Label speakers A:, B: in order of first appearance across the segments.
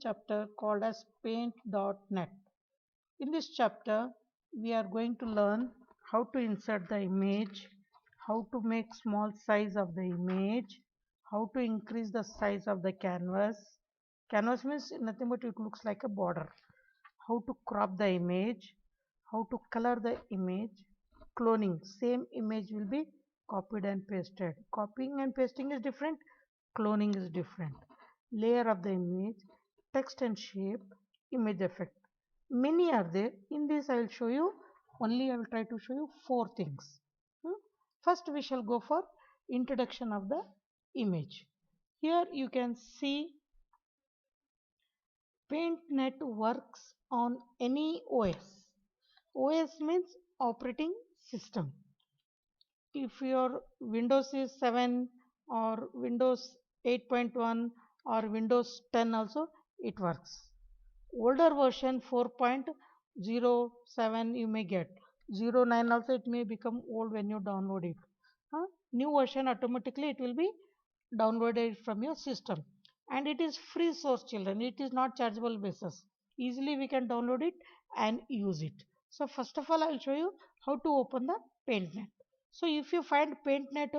A: chapter called as paint.net. In this chapter, we are going to learn how to insert the image, how to make small size of the image, how to increase the size of the canvas. Canvas means nothing but it looks like a border. How to crop the image, how to color the image, cloning. Same image will be copied and pasted. Copying and pasting is different, cloning is different. Layer of the image, text and shape, image effect. Many are there. In this I will show you, only I will try to show you 4 things. First we shall go for introduction of the image. Here you can see PaintNet works on any OS. OS means operating system. If your Windows is 7 or Windows 8.1 or Windows 10 also, it works. Older version 4.07 you may get. 09 also it may become old when you download it. New version automatically it will be downloaded from your system. And it is free source, children. It is not chargeable basis. Easily we can download it and use it. So first of all I will show you how to open the PaintNet. So if you find PaintNet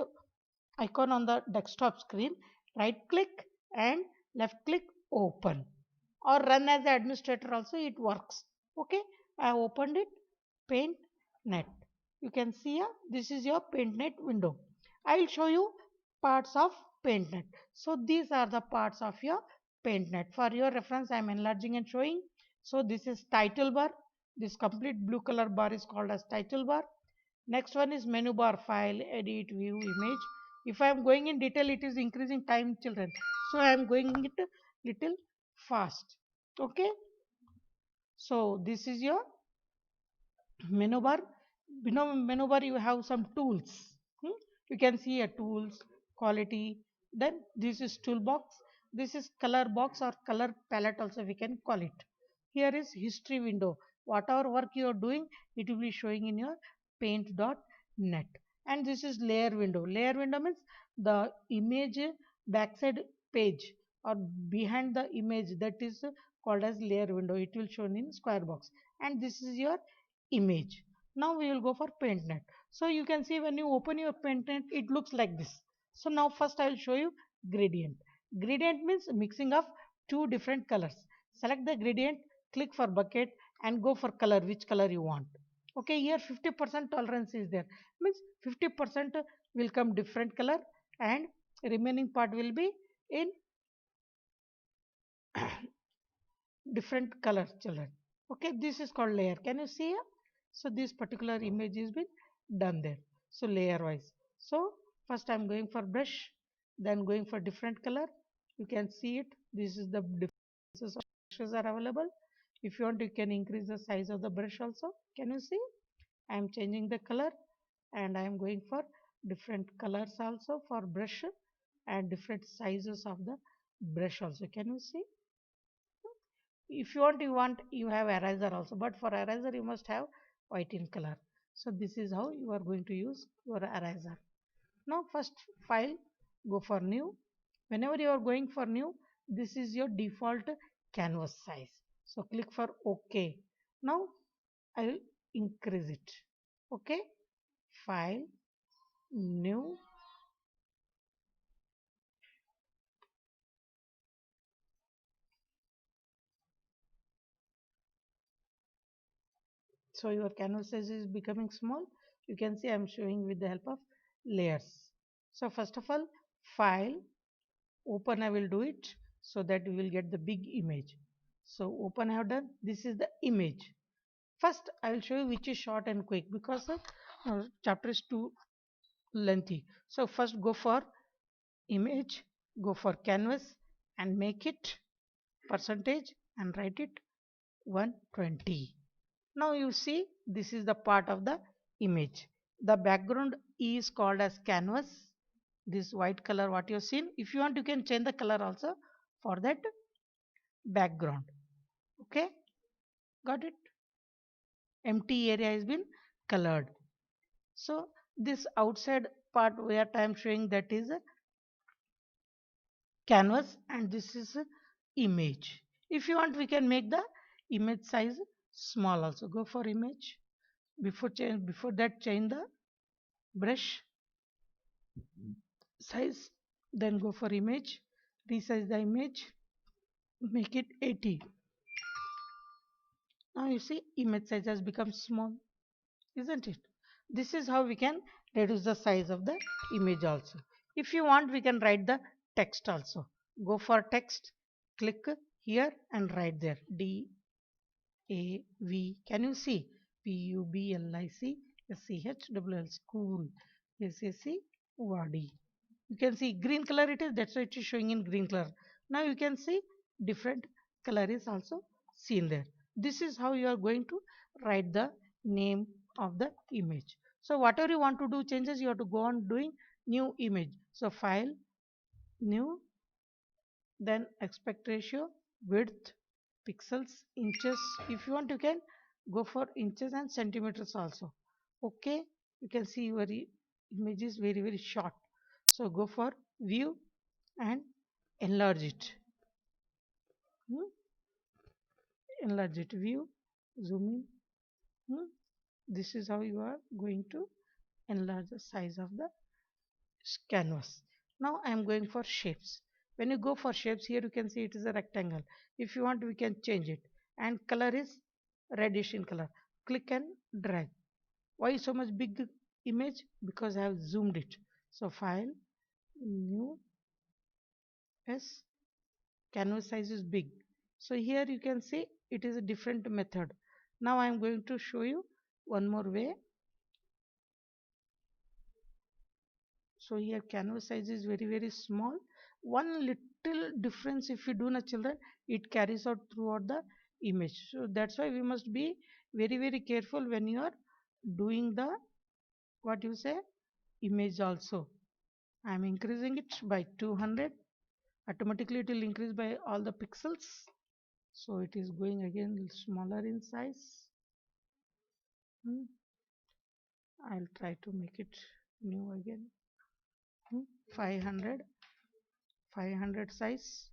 A: icon on the desktop screen, right click and left click open, or run as the administrator also it works. Okay, I have opened it, PaintNet. You can see here, this is your PaintNet window. I will show you parts of PaintNet. So these are the parts of your PaintNet. For your reference, I am enlarging and showing. So this is title bar. This complete blue color bar is called as title bar. Next one is menu bar, file, edit, view, image. If I am going in detail, it is increasing time, children. So I am going it little fast. Okay. So this is your menu bar. Below menu bar, you have some tools. You can see a tools, quality. Then this is toolbox. This is color box or color palette also we can call it. Here is history window. Whatever work you are doing, it will be showing in your paint.net. And this is layer window. Layer window means the image backside page or behind the image, that is called as layer window. It will show in square box. And this is your image. Now we will go for PaintNet. So you can see when you open your PaintNet, it looks like this. So now first I will show you gradient. Gradient means mixing of two different colors. Select the gradient, click for bucket and go for color, which color you want. Okay, here 50% tolerance is there. Means 50% will come different color and remaining part will be in different color, children. Okay, this is called layer. Can you see here? So this particular image is been done there. So layer wise. So first I'm going for brush, then going for different color. You can see it. This is the differences of brushes are available. If you want, you can increase the size of the brush also. Can you see? I am changing the color and I am going for different colors also for brush and different sizes of the brush also. Can you see? If you have eraser also, but for eraser you must have white in color. So this is how you are going to use your eraser. Now first file, go for new. Whenever you are going for new, this is your default canvas size. So click for OK. Now I will increase it. Okay, file, new. So your canvas size is becoming small. You can see I am showing with the help of layers. So first of all, file, open, I will do it so that we will get the big image. So open I have done. This is the image. First I will show you which is short and quick because the chapter is too lengthy. So first go for image, go for canvas and make it percentage and write it 120. Now you see this is the part of the image. The background is called as canvas. This white color what you have seen. If you want you can change the color also for that background. Okay, got it? Empty area has been colored. So this outside part where I am showing, that is a canvas and this is a image. If you want, we can make the image size small also. Go for image. Before that, change the brush size. Then go for image. Resize the image. Make it 80. Now you see image size has become small, isn't it? This is how we can reduce the size of the image also. If you want, we can write the text also. Go for text, click here and write there DAV. Can you see? PUBLICSCHWL, school. SACORD. You can see green color it is, that's why it is showing in green color. Now you can see different color is also seen there. This is how you are going to write the name of the image. So whatever you want to do changes, you have to go on doing new image. So file, new, then aspect ratio, width, pixels, inches. If you want, you can go for inches and centimeters also. Okay, you can see your image is very short. So go for view and enlarge it. Hmm? Enlarge it, view, zoom in. Hmm? This is how you are going to enlarge the size of the canvas. Now I am going for shapes. When you go for shapes, here you can see it is a rectangle. If you want, we can change it. And color is reddish in color. Click and drag. Why so much big image? Because I have zoomed it. So file, new, S, canvas size is big. So here you can see it is a different method. Now I am going to show you one more way. So here canvas size is very small. One little difference if you do na children, it carries out throughout the image. So that's why we must be very careful when you are doing the what you say image also. I am increasing it by 200. Automatically it will increase by all the pixels. So it is going again smaller in size. I'll try to make it new again. 500 size.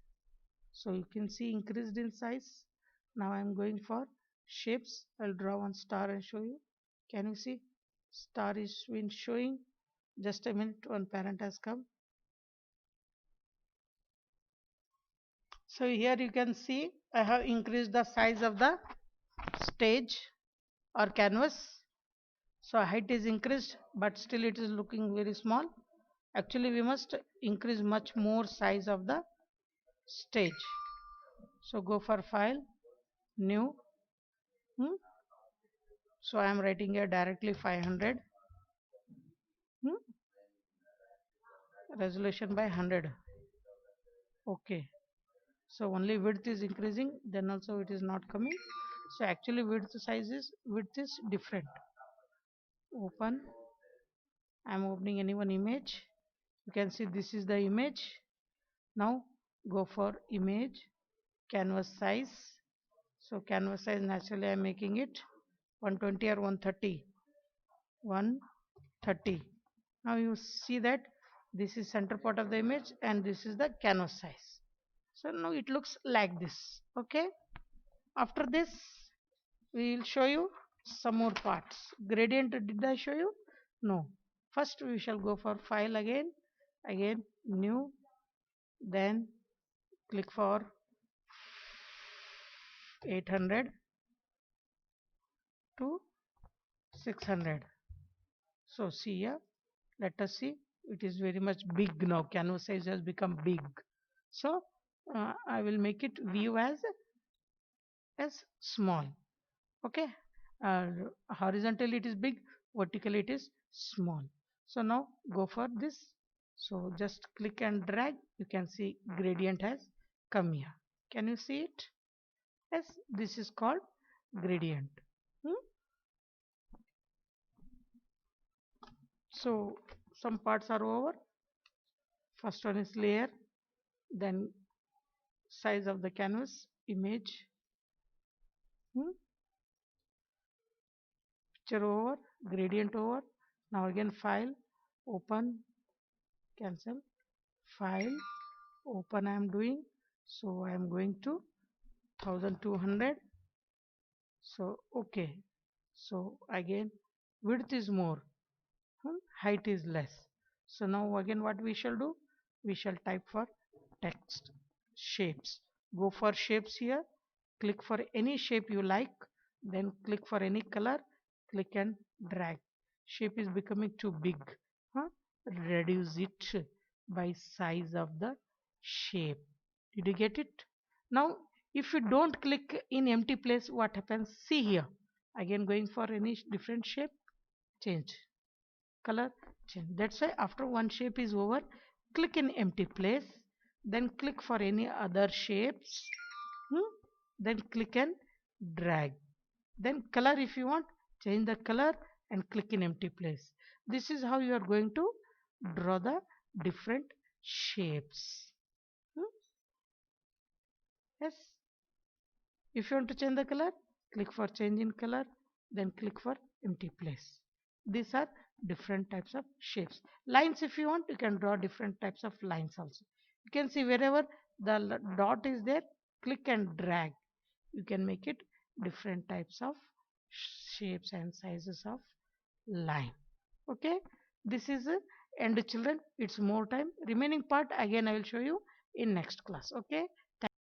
A: So you can see increased in size. Now I am going for shapes. I'll draw one star and show you. Can you see? Star is been showing. Just a minute, one parent has come. So here you can see I have increased the size of the stage or canvas. So height is increased, but still it is looking very small. Actually we must increase much more size of the stage. So go for file, new. So I am writing here directly 500. Resolution by 100. Okay. So only width is increasing, then also it is not coming. So actually width is different. Open. I am opening any one image. You can see this is the image. Now go for image, canvas size. So canvas size naturally I am making it 120 or 130. 130. Now you see that this is center part of the image and this is the canvas size. So now it looks like this. Okay. After this we will show you some more parts. Gradient did I show you? No. First we shall go for file again new, then click for 800 to 600. So see here, let us see, it is very much big now. Canvas size has become big. So I will make it view as small. Okay. Horizontally it is big, vertically it is small. So now go for this. So just click and drag. You can see gradient has come here. Can you see it? Yes, this is called gradient. So some parts are over. First one is layer, then size of the canvas, image, picture over, gradient over. Now again file, open, cancel, file, open I am doing. So I am going to 1200. So okay, so again width is more, height is less. So now again what we shall do, we shall type for text shapes. Go for shapes here, click for any shape you like, then click for any color, click and drag. Shape is becoming too big, huh? Reduce it by size of the shape. Did you get it? Now if you don't click in empty place, what happens? See here, again going for any different shape, change color, change. That's why after one shape is over, click in empty place, then click for any other shapes, hmm? Then click and drag. Then color, if you want, change the color and click in empty place. This is how you are going to draw the different shapes. Hmm? Yes. If you want to change the color, click for change in color, then click for empty place. These are different types of shapes. Lines, if you want, you can draw different types of lines also. You can see wherever the dot is there, click and drag. You can make it different types of shapes and sizes of line. Okay, this is end, children. It's more time. Remaining part again I will show you in next class. Okay.